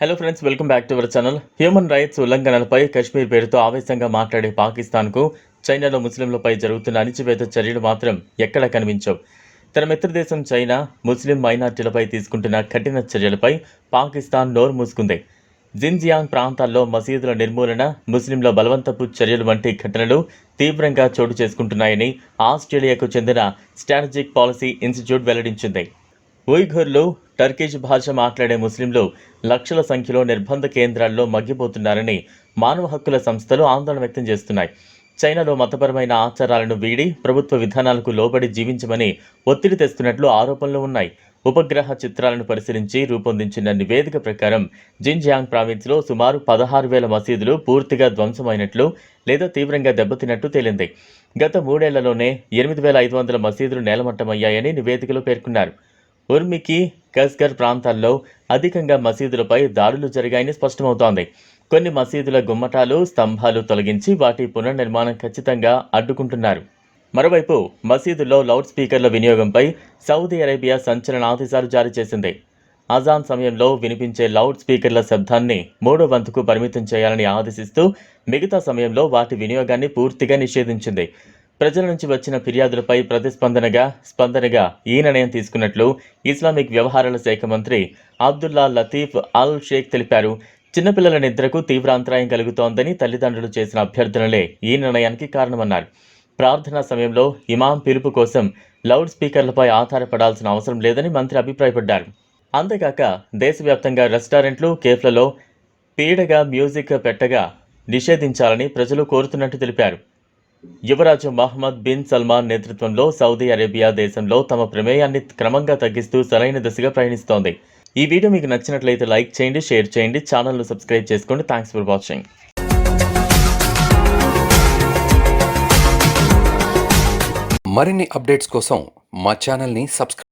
Hello friends, welcome back to our channel. Human rights ఉల్లంఘనలపై కశ్మీర్ పేరుతో ఆవేశంగా మాట్లాడే పాకిస్తాన్కు చైనాలో ముస్లింలపై జరుగుతున్న అణిచివేత చర్యలు మాత్రం ఎక్కడా కనిపించవు. తన మిత్రదేశం చైనా ముస్లిం మైనార్టీలపై తీసుకుంటున్న కఠిన చర్యలపై పాకిస్తాన్ నోరు మూసుకుంది. జిన్జియాంగ్ ప్రాంతాల్లో మసీదుల నిర్మూలన, ముస్లింల బలవంతపు చర్యలు వంటి ఘటనలు తీవ్రంగా చోటు చేసుకుంటున్నాయని ఆస్ట్రేలియాకు చెందిన స్ట్రాటజిక్ పాలసీ ఇన్స్టిట్యూట్ వెల్లడించింది. ఉయ్ఘుర్లు, టర్కిష్ భాష మాట్లాడే ముస్లింలు లక్షల సంఖ్యలో నిర్బంధ కేంద్రాల్లో మగ్గిపోతున్నారని మానవ హక్కుల సంస్థలు ఆందోళన వ్యక్తం చేస్తున్నాయి. చైనాలో మతపరమైన ఆచారాలను వీడి ప్రభుత్వ విధానాలకు లోబడి జీవించమని ఒత్తిడి తెస్తున్నట్లు ఆరోపణలు ఉన్నాయి. ఉపగ్రహ చిత్రాలను పరిశీలించి రూపొందించిన నివేదిక ప్రకారం జిన్జియాంగ్ ప్రావిన్స్లో సుమారు 16,000 మసీదులు పూర్తిగా ధ్వంసమైనట్లు లేదా తీవ్రంగా దెబ్బతిన్నట్టు తేలింది. గత 3 ఏళ్లలోనే 8,500 మసీదులు నేలమట్టమయ్యాయని నివేదికలో పేర్కొన్నారు. ఉర్మికి, కస్గర్ ప్రాంతాల్లో అధికంగా మసీదులపై దాడులు జరిగాయని స్పష్టమవుతోంది. కొన్ని మసీదుల గుమ్మటాలు, స్తంభాలు తొలగించి వాటి పునర్నిర్మాణం ఖచ్చితంగా అడ్డుకుంటున్నారు. మరోవైపు మసీదుల్లో లౌడ్ స్పీకర్ల వినియోగంపై సౌదీ అరేబియా సంచలన ఆదేశాలు జారీ చేసింది. అజాన్ సమయంలో వినిపించే లౌడ్ స్పీకర్ల శబ్దాన్ని 3వ వంతుకు పరిమితం చేయాలని ఆదేశిస్తూ మిగతా సమయంలో వాటి వినియోగాన్ని పూర్తిగా నిషేధించింది. ప్రజల నుంచి వచ్చిన ఫిర్యాదులపై స్పందనగా ఈ నిర్ణయం తీసుకున్నట్లు ఇస్లామిక్ వ్యవహారాల శాఖ మంత్రి అబ్దుల్లా లతీఫ్ అల్ షేక్ తెలిపారు. చిన్నపిల్లల నిద్రకు తీవ్ర అంతరాయం కలుగుతోందని తల్లిదండ్రులు చేసిన అభ్యర్థనలే ఈ నిర్ణయానికి కారణమన్నారు. ప్రార్థనా సమయంలో ఇమాం పిలుపు కోసం లౌడ్ స్పీకర్లపై ఆధారపడాల్సిన అవసరం లేదని మంత్రి అభిప్రాయపడ్డారు. అంతేకాక దేశవ్యాప్తంగా రెస్టారెంట్లు, కేఫ్లలో పీడగా మ్యూజిక్ పెట్టగా నిషేధించాలని ప్రజలు కోరుతున్నట్టు తెలిపారు. యువరాజు మహమ్మద్ బిన్ సల్మాన్ నేతృత్వంలో సౌదీ అరేబియా దేశంలో తమ ప్రమేయాన్ని క్రమంగా తగ్గిస్తూ సరైన దిశగా ప్రయాణిస్తోంది. ఈ వీడియో మీకు నచ్చినట్లయితే లైక్ చేయండి, షేర్ చేయండి, ఛానల్ను సబ్స్క్రైబ్ చేసుకోండి. Thanks for watching. మరిన్ని అప్డేట్స్ కోసం మా ఛానల్ని సబ్స్క్రైబ్